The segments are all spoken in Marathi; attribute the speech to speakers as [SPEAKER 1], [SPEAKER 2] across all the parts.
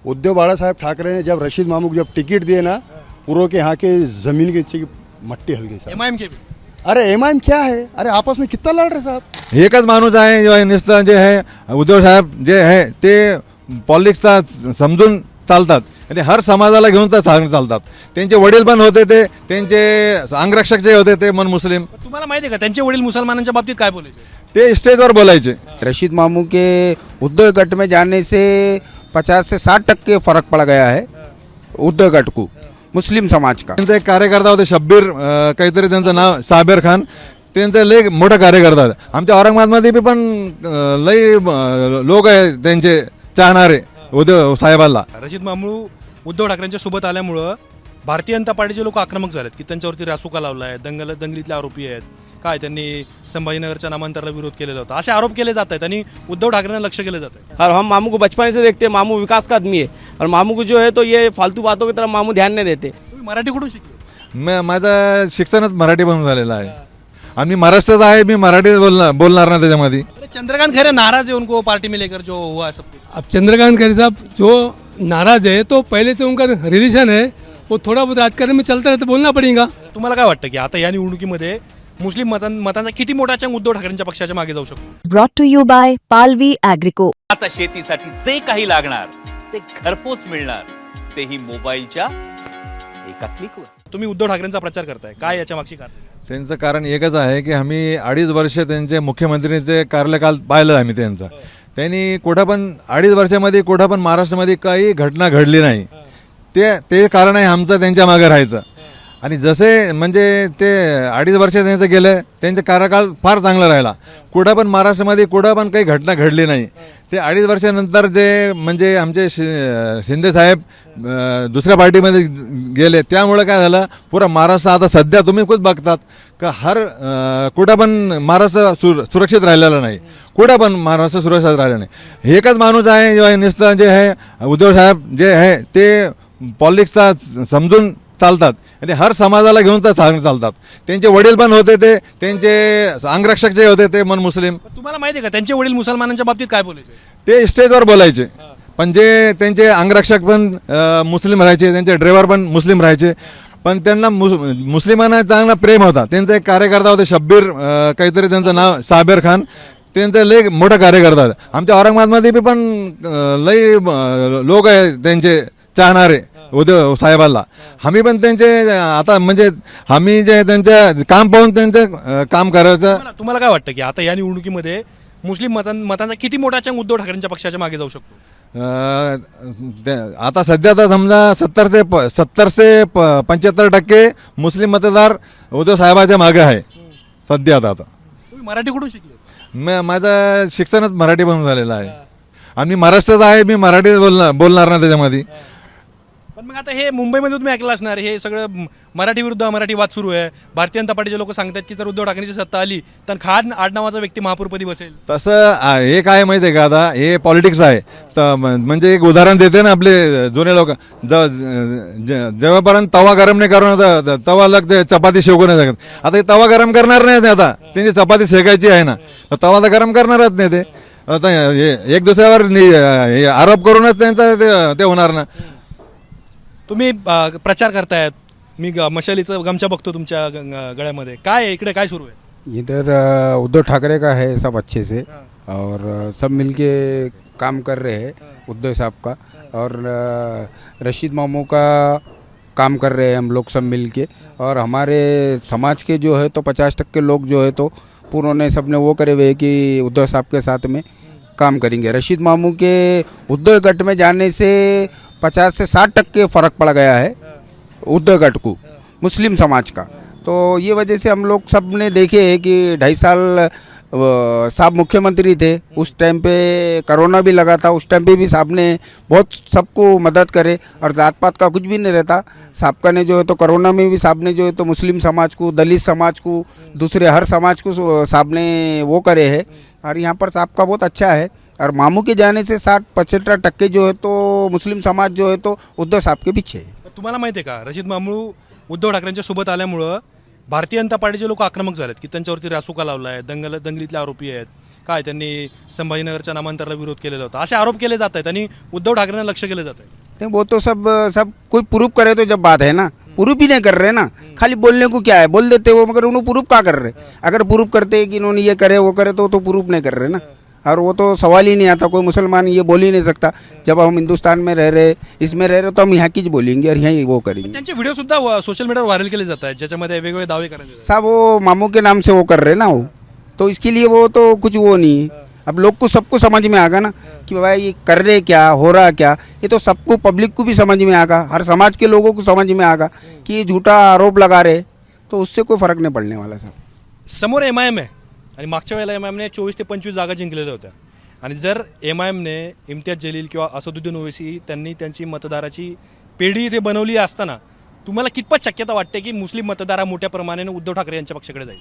[SPEAKER 1] उद्धव बाला साहब ठाकरे ने जब रशीद मामू को जब टिकट दिए ना, पूर्व के यहाँ के जमीन के नीचे की मट्टी हल गई साहब।
[SPEAKER 2] एमआयएम के भी
[SPEAKER 1] अरे एमआईएम क्या है, अरे आपस में कितना लड़ रहे साहब।
[SPEAKER 3] एकच माणूस आहे जो नुसतं जे आहे उद्धव साहेब जे आहे ते पॉलिटिक्सचा समजून चालतात आणि हर समाजाला घेऊन चालतात. त्यांचे वडील पण होते ते, त्यांचे अंगरक्षक जे होते ते मन मुस्लिम,
[SPEAKER 2] तुम्हाला माहिती आहे का त्यांचे वडील मुसलमानांच्या बाबतीत काय बोलायचे?
[SPEAKER 3] ते स्टेजवर बोलायचे.
[SPEAKER 4] रशीद मामू के उद्धव गट में जाने से 50 से 60% फर्क पड़ गया है उद्धव गट को, मुस्लिम समाज का.
[SPEAKER 3] त्यांचे एक कार्यकर्ता होते शब्बीर काहीतरी त्यांचं नाव, साबेर खान, त्यांचे लय मोठा कार्यकर्ता होते. आमच्या औरंगाबादमध्ये बी पण लय लोक आहे त्यांचे चाहणारे उद्धव साहेबांना.
[SPEAKER 2] रशीद मामू उद्धव ठाकरेंच्या सोबत आल्यामुळं भारतीय जनता पार्टीचे लोक आक्रमक झालेत की त्यांच्यावरती रासुका लावलाय, दंगलीतले आरोपी आहेत, काय त्यांनी संभाजीनगरच्या नामांतराला विरोध केलेला होता, असे आरोप केले जात आहेत आणि उद्धव ठाकरेंना लक्ष केलं जात आहे.
[SPEAKER 5] और हम मामू को बचपन से देखते हैं, मामू विकास का आदमी है और मामू को जो है तो ये फालतू बातों की तरफ मामू ध्यान नहीं देते.
[SPEAKER 2] तुम्ही मराठी कुठून शिकले?
[SPEAKER 3] माझं शिक्षणच मराठी बनून झालेलं आहे आणि महाराष्ट्रात आहे, मी मराठी बोलणार ना त्याच्यामध्ये.
[SPEAKER 2] अरे चंद्रकांत खैरे नाराज है उनको पार्टी में लेकर जो हुआ है सब कुछ.
[SPEAKER 6] अब चंद्रकांत खैरे साहब जो नाराज है तो पहले से उनका रिलेशन है, वो थोड़ा बहुत राजकारण में चलता रहता, बोलना पड़ेगा.
[SPEAKER 2] तुम्हाला काय वाटतं की आता या निवडणुकीमध्ये मुस्लिम मतांचा किती मोठा चंग उद्धव ठाकरेंच्या पक्षाच्या मागे जाऊ शकतो?
[SPEAKER 7] ब्रॉट टू यू बाय पालवी ॲग्रिको.
[SPEAKER 8] आता शेतीसाठी जे काही लागणार ते घरपोच मिळणार, तेही मोबाईलच्या एका क्लिकवर.
[SPEAKER 2] तुम्ही उद्धव ठाकरेंचा प्रचार करताय, काय याच्या मागची कारण?
[SPEAKER 3] त्यांचं कारण एकच आहे की आम्ही 2.5 वर्ष त्यांचे मुख्यमंत्रीचे कार्यकाल पाहिलं आम्ही त्यांचा. त्यांनी कुठं पण 2.5 वर्षामध्ये कुठं पण महाराष्ट्रामध्ये काही घटना घडली नाही. ते कारण आहे आमचं त्यांच्या मागे राहायचं. आणि जसे म्हणजे ते 2.5 वर्ष त्यांचं गेलं, त्यांचा कार्यकाल फार चांगला राहिला. कुठं पण महाराष्ट्रामध्ये कुठं पण काही घटना घडली नाही. ते 2.5 वर्षानंतर जे म्हणजे आमचे शिंदे साहेब दुसऱ्या पार्टीमध्ये गेले, त्यामुळे काय झालं, पुरा महाराष्ट्र आता सध्या तुम्ही खूप बघतात का कुठं पण महाराष्ट्र सुरक्षित राहिलेला नाही, कुठं पण महाराष्ट्र सुरक्षित राहिला नाही. एकच माणूस आहे जो नुसतं जे आहे उद्धव साहेब जे आहे ते पॉलिटिक्सचा समजून चालतात आणि हर समाजाला घेऊन चालतात. त्यांचे वडील पण होते ते, त्यांचे अंगरक्षक जे होते ते मन मुस्लिम,
[SPEAKER 2] तुम्हाला माहिती आहे का त्यांचे वडील मुसलमानांच्या बाबतीत काय बोलायचे?
[SPEAKER 3] ते स्टेजवर बोलायचे. पण जे त्यांचे अंगरक्षक पण मुस्लिम राहायचे, त्यांचे ड्रायव्हर पण मुस्लिम राहायचे, पण त्यांना मुस्लिमांना चांगला प्रेम होता. त्यांचा एक कार्यकर्ता होते शब्बीर काहीतरी त्यांचं नाव, साबेर खान, त्यांचे लय मोठा कार्यकर्ता होते. आमच्या औरंगाबादमध्ये बी पण लय लोक आहे त्यांचे चाहणारे उद्धव साहेबांना. आम्ही पण त्यांचे आता म्हणजे आम्ही जे त्यांचं काम पाहून त्यांचं काम करायचं.
[SPEAKER 2] तुम्हाला काय वाटतं की आता या निवडणुकीमध्ये मुस्लिम मतांचा किती मोठा चंग उद्धव ठाकरेंच्या पक्षाच्या मागे जाऊ शकतो?
[SPEAKER 3] आता सध्या तर समजा 70 से 75% मुस्लिम मतदार उद्धव साहेबाच्या मागे आहे सध्या. आता
[SPEAKER 2] तुम्ही मराठी कुठून शिकले?
[SPEAKER 3] माझं शिक्षणच मराठी बनून झालेलं आहे आणि महाराष्ट्रात आहे, मी मराठी बोलणार ना त्याच्यामध्ये.
[SPEAKER 2] पण मग आता हे मुंबईमध्ये तुम्ही ऐकलं असणार, हे सगळं मराठी विरुद्ध मराठी वाद सुरू आहे. भारतीय जनता पार्टीचे लोक सांगतात की जर उद्धव ठाकरेंची सत्ता आली तर खान आडनावाचा व्यक्ती महापौरपदी बसेल.
[SPEAKER 3] तसं हे काय माहिती आहे का, आता हे पॉलिटिक्स आहे. तर म्हणजे एक उदाहरण देते ना, आपले जुने लोक जेव्हापर्यंत तवा गरम नाही करून तवा लागते चपाती शेकू नाही शकत. आता हे तवा गरम करणार नाही ते, आता त्यांची चपाती शेकायची आहे ना, तर तवा तर गरम करणारच नाही ते. आता एक दुसऱ्यावर आरोप करूनच त्यांचा ते होणार ना.
[SPEAKER 2] तुम्ही प्रचार करतायत, मी मशालीचं गमछा बघतो तुमच्या गळ्यामध्ये, काय आहे इकडे, काय सुरू आहे?
[SPEAKER 4] इधर उद्धव ठाकरे का है सब अच्छे से और सब मिलके काम कर रहे हैं उद्धव साहब का. और रशीद मामू का काम कर रहे हैं हम लोग सब मिलके. और हमारे समाज के जो है तो 50% लोग जो है तो पूर्ण सबने वो करे हुए कि उद्धव साहब के साथ में काम करेंगे. रशीद मामू के उद्धव गट में जाने से 50 से 60% फर्क पड़ गया है उद्धव गट को, मुस्लिम समाज का. तो ये वजह से हम लोग सब ने देखे है कि 2.5 साल साहब मुख्यमंत्री थे, उस टाइम पे कोरोना भी लगा था, उस टाइम पे भी साहब ने बहुत सबको मदद करे और जात पात का कुछ भी नहीं रहता. साहब का ने जो है तो कोरोना में भी साहब ने जो है तो मुस्लिम समाज को, दलित समाज को, दूसरे हर समाज को साहब ने वो करे है. और यहाँ पर साहब का बहुत अच्छा है. और मामू के जाने से 60-75% जो है तो मुस्लिम समाज जो है तो उद्धव साहब के पीछे है.
[SPEAKER 2] तुम्हाला माहिती आहे का रशीद मामू उद्धव ठाकरेंच्या सोबत आल्यामुळं भारतीय जनता पार्टीचे लोक आक्रमक झालेत की त्यांच्यावरती रासुका लावलाय, दंगलीतले आरोपी आहेत, काय त्यांनी संभाजीनगरच्या नामांतराला विरोध केलेला होता, असे आरोप केले जात आहेत आणि उद्धव ठाकरेंना लक्ष केलं जात आहे.
[SPEAKER 4] नहीं, वो तो सब कोई प्रूफ करे तो जब बात है ना, प्रूफ ही नहीं कर रहे ना, खाली बोलने को क्या है, बोल देते वो, मगर उन्होंने प्रूफ क्या कर रहे. अगर प्रूफ करते कि इन्होंने ये करे वो करे तो प्रूफ नहीं कर रहे ना. और वो तो सवाल ही नहीं आता. कोई मुसलमान ये बोल ही नहीं सकता. जब हम हिंदुस्तान में रह रहे, इसमें रह रहे, तो हम यहाँ की बोलेंगे और यहीं वो करेंगे.
[SPEAKER 2] त्यांचे व्हिडिओ सुद्धा सोशल मीडियावर व्हायरल केले जात आहेत ज्याच्यामध्ये वेगवेगळे दावे करायचे.
[SPEAKER 4] सब वो मामू के नाम से वो कर रहे ना वो, तो इसके लिए वो तो कुछ वो नहीं है. अब लोग को सबको समझ में आगा ना कि भाई ये कर रहे क्या, हो रहा क्या, ये तो सबको पब्लिक को भी समझ में आगा, हर समाज के लोगों को समझ में आगा कि ये झूठा आरोप लगा रहे, तो उससे कोई फर्क नहीं पड़ने वाला. सर
[SPEAKER 2] समोर MIM आहे आणि मागच्या वेळेला MIMने 24 ते 25 जागा जिंकलेल्या होत्या आणि जर MIMने इम्तियाज जलील किंवा असदुद्दीन ओवैसी त्यांनी त्यांची मतदाराची पेढी इथे बनवली असताना तुम्हाला कितपत शक्यता वाटते की मुस्लिम मतदार मोठ्या प्रमाणाने उद्धव ठाकरे यांच्या पक्षाकडे जाईल?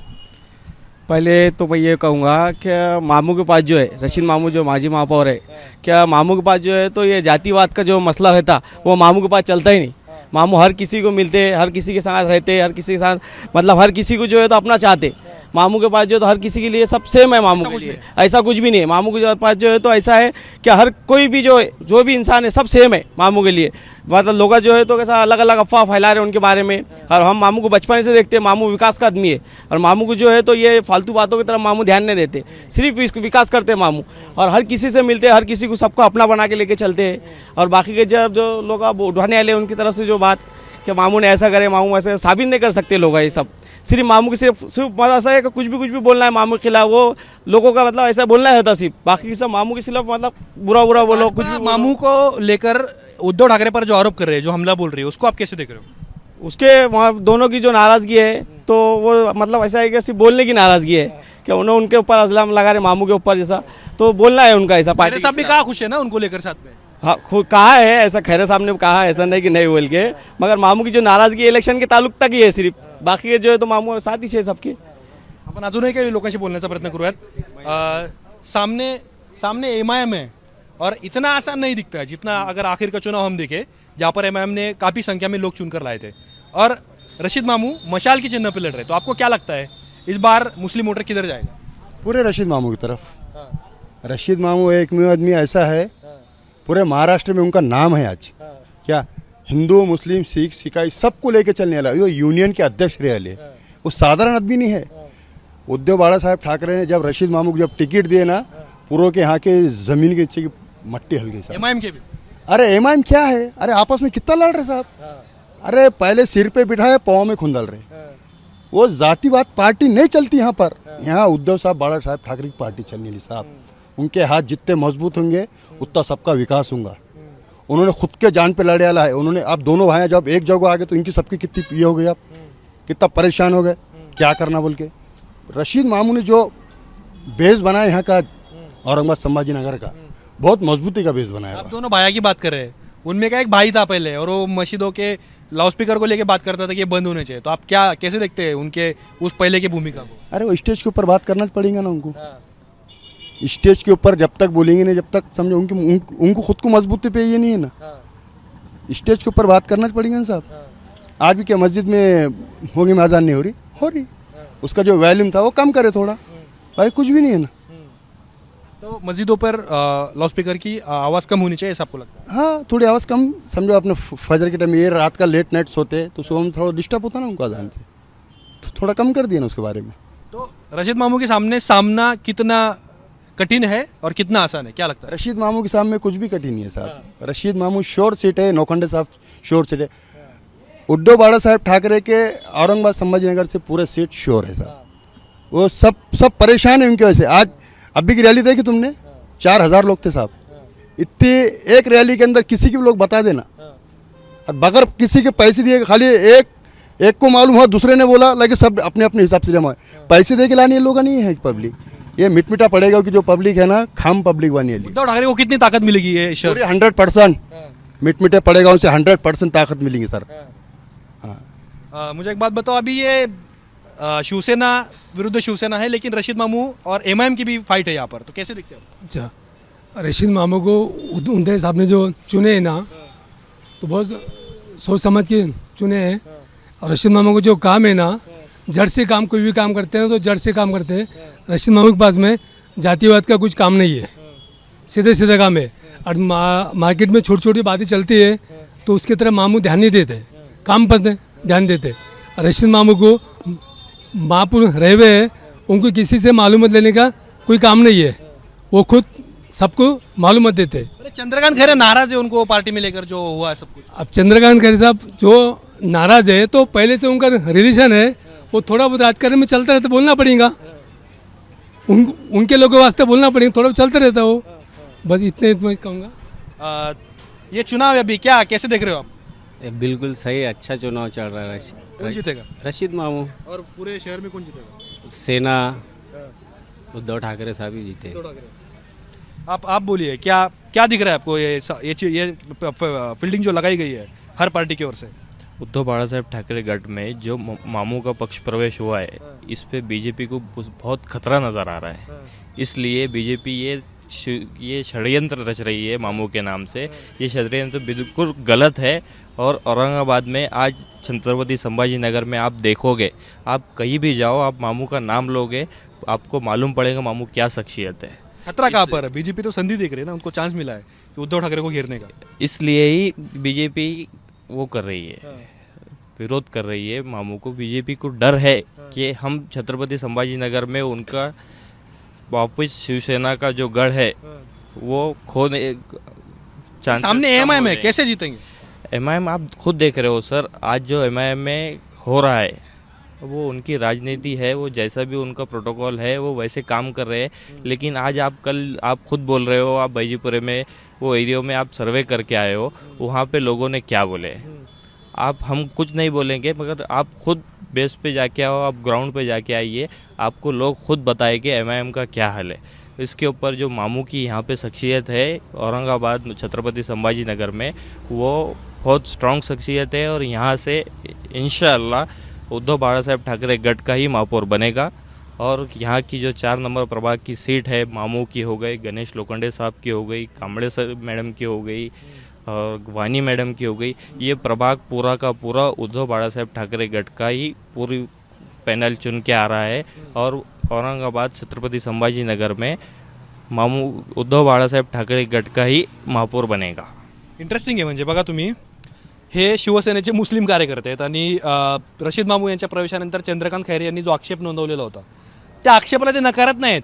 [SPEAKER 5] पहले तो मैं ये कहूँगा कि मामू के पास जो है, रशीद मामू जो माजी महापौर है, क्या मामू के पास जो है तो ये जातिवाद का जो मसला रहता वो मामू के पास चलता ही नहीं. मामू हर किसी को मिलते, हर किसी के साथ रहते, हर किसी के साथ मतलब हर किसी को जो है तो अपना चाहते. मामू के पास जो तो हर किसी के लिए सब सेम है. मामू के लिए ऐसा कुछ भी नहीं है. मामू के पास जो है तो ऐसा है कि हर कोई भी जो भी इंसान है सब सेम है मामू के लिए. मतलब लोग जो है तो कैसा अलग अलग अफवाह फैला रहे हैं उनके बारे में. और हम मामू को बचपन से देखते हैं, मामू विकास का आदमी है और मामू को जो है तो ये फालतू बातों की तरफ मामू ध्यान नहीं देते, सिर्फ विकास करते हैं मामू. और हर किसी से मिलते हैं, हर किसी को सबको अपना बना के लेके चलते हैं. और बाकी के जब जो लोग अब उठाने वाले उनकी तरफ से जो बात कि मामू ने ऐसा करे, मामू ऐसा साबित नहीं कर सकते लोग. ये सब सिर्फ मामू की सिर्फ मतलब ऐसा है कि कुछ भी बोलना है मामू के खिलाफ, वो लोगों का मतलब ऐसा बोलना होता सिर्फ. बाकी सब मामू के खिलाफ मतलब बुरा बोलो, कुछ भी
[SPEAKER 2] मामू को लेकर उद्धव ठाकरे पर जो आरोप कर रहे हैं, जो हमला बोल रही है, उसको आप कैसे देख रहे हो?
[SPEAKER 5] उसके वहाँ दोनों की जो नाराज़गी है तो वो मतलब ऐसा है कि सिर्फ बोलने की नाराज़गी है कि उन्होंने उनके ऊपर अज़लाम लगा रहे मामू के ऊपर जैसा, तो बोलना है उनका ऐसा.
[SPEAKER 2] खैरे साहब भी कहा खुश है ना उनको लेकर साथ में.
[SPEAKER 5] हाँ कहा है ऐसा, खैरे साहब ने कहा है, ऐसा नहीं कि नहीं बोल के, मगर मामू की जो नाराज़गी इलेक्शन के ताल्लुक तक ही है सिर्फ. बाकी के जो है तो मामू साथ ही है सबके.
[SPEAKER 2] आपण अजूनही काही लोकांशी बोलण्याचा प्रयत्न करूयात. सामने MIM है और इतना आसान नहीं दिखता है जितना अगर आखिर का चुनाव हम देखें जहाँ पर MIM ने काफ़ी संख्या में लोग चुनकर लाए थे और रशीद मामू मशाल के चिन्ह पर लड़ रहे. तो आपको क्या लगता है इस बार मुस्लिम वोटर किधर जाएगा?
[SPEAKER 1] पूरे रशीद मामू की तरफ. रशीद मामू एकमेव आदमी ऐसा है पूरे महाराष्ट्र में, उनका नाम है आज. क्या हिंदू मुस्लिम सिख सिकाई सबको लेके चलने वाला, वो यूनियन के अध्यक्ष रहे. वो साधारण आदमी नहीं है. उद्धव बाला साहब ठाकरे ने जब रशीद मामू को जब टिकट दिए ना, पूरों के यहाँ के जमीन के नीचे की मट्टी हल गई साहब.
[SPEAKER 2] MIM के भी
[SPEAKER 1] अरे MIM क्या है, अरे आपस में कितना लड़ रहे साहब. अरे पहले सिर पे बिठाए, पाँव में खुंदल रहे. वो जातिवाद पार्टी नहीं चलती यहाँ पर. यहाँ उद्धव साहब बाला साहब ठाकरे की पार्टी चलने वाली साहब. उनके हाथ जितने मजबूत होंगे उतना सबका विकास होगा. उन्होंने खुद के जान पे लड़े वाला है. उन्होंने आप दोनों भाई जब एक जगह आ गए तो इनकी सबकी कितनी ये हो गई, आप कितना परेशान हो गए क्या करना बोल के. रशीद मामू ने जो बेस बनाया यहाँ का औरंगाबाद संभाजी नगर का, बहुत मजबूती का बेस बनाया.
[SPEAKER 2] आप दोनों भाइयों की बात कर रहे हैं, उनमें का एक भाई था पहले और वो मस्जिदों के लाउडस्पीकर को लेके बात करता था कि ये बंद होने चाहिए. तो आप क्या कैसे देखते हैं उनके उस पहले की भूमिका को?
[SPEAKER 1] अरे वो स्टेज के ऊपर बात करना पड़ेगा ना उनको. स्टेज के ऊपर जब तक बोलेंगे नहीं, जब तक समझो उनको खुद को मजबूती पे ये नहीं है ना. स्टेज के ऊपर बात करना पड़ेगा ना साहब. आज भी क्या मस्जिद में होगी में अजान नहीं हो रही. उसका जो वॉल्यूम था वो कम करे थोड़ा, भाई कुछ भी नहीं है ना.
[SPEAKER 2] तो मस्जिदों पर लाउडस्पीकर की आवाज़ कम होनी चाहिए ऐसा आपको लगता है?
[SPEAKER 1] हाँ थोड़ी आवाज़ कम. समझो अपने फजर के टाइम ये रात का लेट नाइट सोते तो सुबह में थोड़ा डिस्टर्ब होता ना उनको अजान से, तो थोड़ा कम कर दिया ना उसके बारे में.
[SPEAKER 2] तो रशीद मामू के सामने सामना कितना कठिन है और कितना आसान है, क्या लगता है?
[SPEAKER 1] रशीद मामू के सामने कुछ भी कठिन नहीं है साहब. रशीद मामू श्योर सीट है, नौखंडे साहब श्योर सीट है. उद्धव बाला साहब ठाकरे के औरंगाबाद संभाजीनगर से पूरे सीट श्योर है साहब. वो सब परेशान है उनकी वजह से. आज अभी की रैली देखी तुमने, 4000 लोग थे साहब. इतनी एक रैली के अंदर किसी की भी लोग बता देना, और बगैर किसी के पैसे दिए, खाली एक को मालूम हुआ, दूसरे ने बोला, लगे सब अपने अपने हिसाब से जमा. पैसे दे के लाने लोग नहीं है पब्लिक. ये मिटमिटा पड़ेगा कि जो पब्लिक है ना, खाम पब्लिक बनी है.
[SPEAKER 2] उद्धव ठाकरे को कितनी ताकत मिलेगी ये शहर?
[SPEAKER 1] 100% मिटमिटे पड़ेगा, उनसे 100% ताकत मिलेगी सर.
[SPEAKER 2] मुझे एक बात बताओ, अभी ये शिवसेना विरुद्ध शिवसेना है, लेकिन रशीद मामू और MIM की भी फाइट है यहाँ पर, तो कैसे देखते हो?
[SPEAKER 6] अच्छा, रशीद मामू को उद्धव साहब ने जो चुने हैं ना, तो बहुत सोच समझ के चुने हैं. और रशीद मामू को जो काम है ना, जड़ से काम, कोई भी काम करते हैं तो जड़ से काम करते हैं. रशीद मामू के पास में जातिवाद का कुछ काम नहीं है, सीधे सीधे काम है। और मार्केट में छोटी छोटी बातें चलती है तो उसकी तरफ मामू ध्यान नहीं देते, काम पर ध्यान देते। रशीद मामू को महापुर रहे हुए हैं, उनको किसी से मालूमात लेने का कोई काम नहीं है, वो खुद सबको मालूमात देते।
[SPEAKER 2] अरे चंद्रकांत खैरे नाराज है उनको पार्टी में लेकर जो हुआ है सब कुछ।
[SPEAKER 6] अब चंद्रकांत खैरे साहब जो नाराज है तो पहले से उनका रिलेशन है, वो थोड़ा बहुत राजकारण में चलता रहता, बोलना पड़ेगा उनके लोगों के वास्ते, बोलना पड़ेगा, थोड़ा चलता रहता वो, बस इतने मैं कहूँगा।
[SPEAKER 2] ये चुनाव है अभी, क्या कैसे देख रहे हो आप?
[SPEAKER 5] बिल्कुल सही, अच्छा चुनाव चल रहा है।
[SPEAKER 2] कौन जीतेगा?
[SPEAKER 5] रशीद मामू,
[SPEAKER 2] और पूरे शहर में कौन जीतेगा?
[SPEAKER 5] सेना, उद्धव ठाकरे साहब ही जीते।
[SPEAKER 2] आप बोलिए, क्या क्या दिख रहा है आपको? ये फील्डिंग जो लगाई गई है हर पार्टी की ओर से,
[SPEAKER 9] उद्धव बाला साहेब ठाकरे गढ़ में जो मामू का पक्ष प्रवेश हुआ है, इस पे बीजेपी को बहुत खतरा नजर आ रहा है। इसलिए बीजेपी ये षड्यंत्र रच रही है मामू के नाम से। ये षड्यंत्र बिल्कुल गलत है। और औरंगाबाद में आज छत्रपति संभाजी नगर में आप देखोगे, आप कहीं भी जाओ, आप मामू का नाम लोगे, आपको मालूम पड़ेगा मामू क्या शख्सियत है।
[SPEAKER 2] खतरा कहाँ पर है? बीजेपी तो संधि देख रही है ना, उनको चांस मिला है कि उद्धव ठाकरे को घेरने का।
[SPEAKER 9] इसलिए ही बीजेपी वो कर रही है, विरोध कर रही है मामू को। बीजेपी को डर है कि हम छत्रपति संभाजी नगर में उनका वापस शिवसेना का जो गढ़ है वो खोने
[SPEAKER 2] सामने एमआईएम है, कैसे जीतेंगे?
[SPEAKER 9] एमआईएम आप खुद देख रहे हो सर, आज जो एमआईएम में हो रहा है वो उनकी राजनीति है, वो जैसा भी उनका प्रोटोकॉल है वो वैसे काम कर रहे हैं। लेकिन आज आप खुद बोल रहे हो, आप बैजीपुरे में वो एरिया में आप सर्वे करके आए हो, वहाँ पे लोगों ने क्या बोले। हम कुछ नहीं बोलेंगे, मगर आप खुद बेस पे जाके आओ, आप ग्राउंड पे जाके आइए, आपको लोग खुद बताए कि एमआईएम का क्या हाल है। इसके ऊपर जो मामू की यहाँ पे शख्सियत है औरंगाबाद छत्रपति संभाजी नगर में, वो बहुत स्ट्रॉन्ग शख्सियत है। और यहाँ से इंशाअल्लाह उद्धव बाला साहेब ठाकरे गढ़ का ही महापौर बनेगा। और यहाँ की जो 4 नंबर प्रभाग की सीट है, मामू की हो गई, गणेश लोखंडे साहब की हो गई, कांबड़े सर मैडम की हो गई और वानी मैडम की हो गई, ये प्रभाग पूरा का पूरा उद्धव बाला साहेब ठाकरे गढ़ का ही पूरी पैनल चुन के आ रहा है। और औरंगाबाद छत्रपति संभाजी नगर में मामू उद्धव बाळासाहेब ठाकरे गट का ही महापौर बनेगा।
[SPEAKER 2] इंटरेस्टिंग आहे, म्हणजे बघा तुम्ही, हे शिवसेनेचे मुस्लिम कार्यकर्ते आहेत आणि रशीद मामू यांच्या प्रवेशानंतर चंद्रकांत खैरे यांनी जो आक्षेप नोंदवलेला होता, त्या आक्षेपाला ते नकारत नाहीत।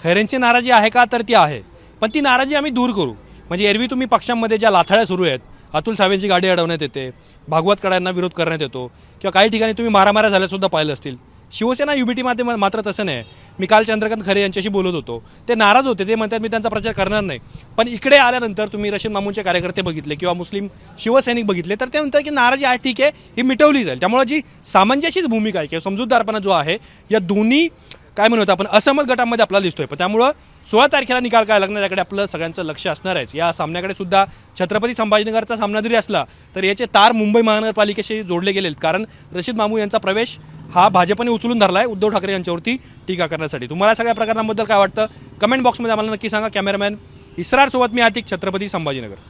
[SPEAKER 2] खैरेंची नाराजी आहे का, तर ती आहे, पण ती नाराजी आम्ही दूर करू। म्हणजे एरवी तुम्ही पक्षांमध्ये ज्या लाथाळ्या सुरू आहेत, अतुल सावेंची गाडी अडवण्यात येते, भागवत कडांना विरोध करण्यात येतो, किंवा काही ठिकाणी तुम्ही मारामाऱ्या झाल्यासुद्धा पाहिलं असतील। शिवसेना युबीटीमध्ये मात्र तसं नाही। मी काल चंद्रकांत खैरे यांच्याशी बोलत होतो, ते नाराज होते, ते म्हणतात मी त्यांचा प्रचार करणार नाही। पण इकडे आल्यानंतर तुम्ही रशीद मामूंचे कार्यकर्ते बघितले किंवा मुस्लिम शिवसैनिक बघितले, तर ते म्हणतात की नाराजी आहे, ठीक आहे, ही मिटवली जाईल। त्यामुळे जी सामंजस्यच भूमिका आहे किंवा समजूतदारपणा जो आहे, या दोन्ही काय म्हणतो आपण असमत गटामध्ये आपल्याला दिसतोय। पण त्यामुळे 16 तारखेला निकाल काय लागणार याकडे आपलं सगळ्यांचं लक्ष असणार आहे। या सामन्याकडे सुद्धा छत्रपती संभाजीनगरचा सामना जरी असला तर याचे तार मुंबई महानगरपालिकेशी जोडले गेलेत, कारण रशीद मामू यांचा प्रवेश हा भाजपने उचलून धरला आहे उद्धव ठाकरे यांच्यावरती टीका करण्यासाठी। तुम्हाला सगळ्या प्रकरणांबद्दल काय वाटतं कमेंट बॉक्समध्ये आम्हाला नक्की सांगा। कॅमेरामॅन इसरार सोबत मी आतिक, छत्रपती संभाजीनगर।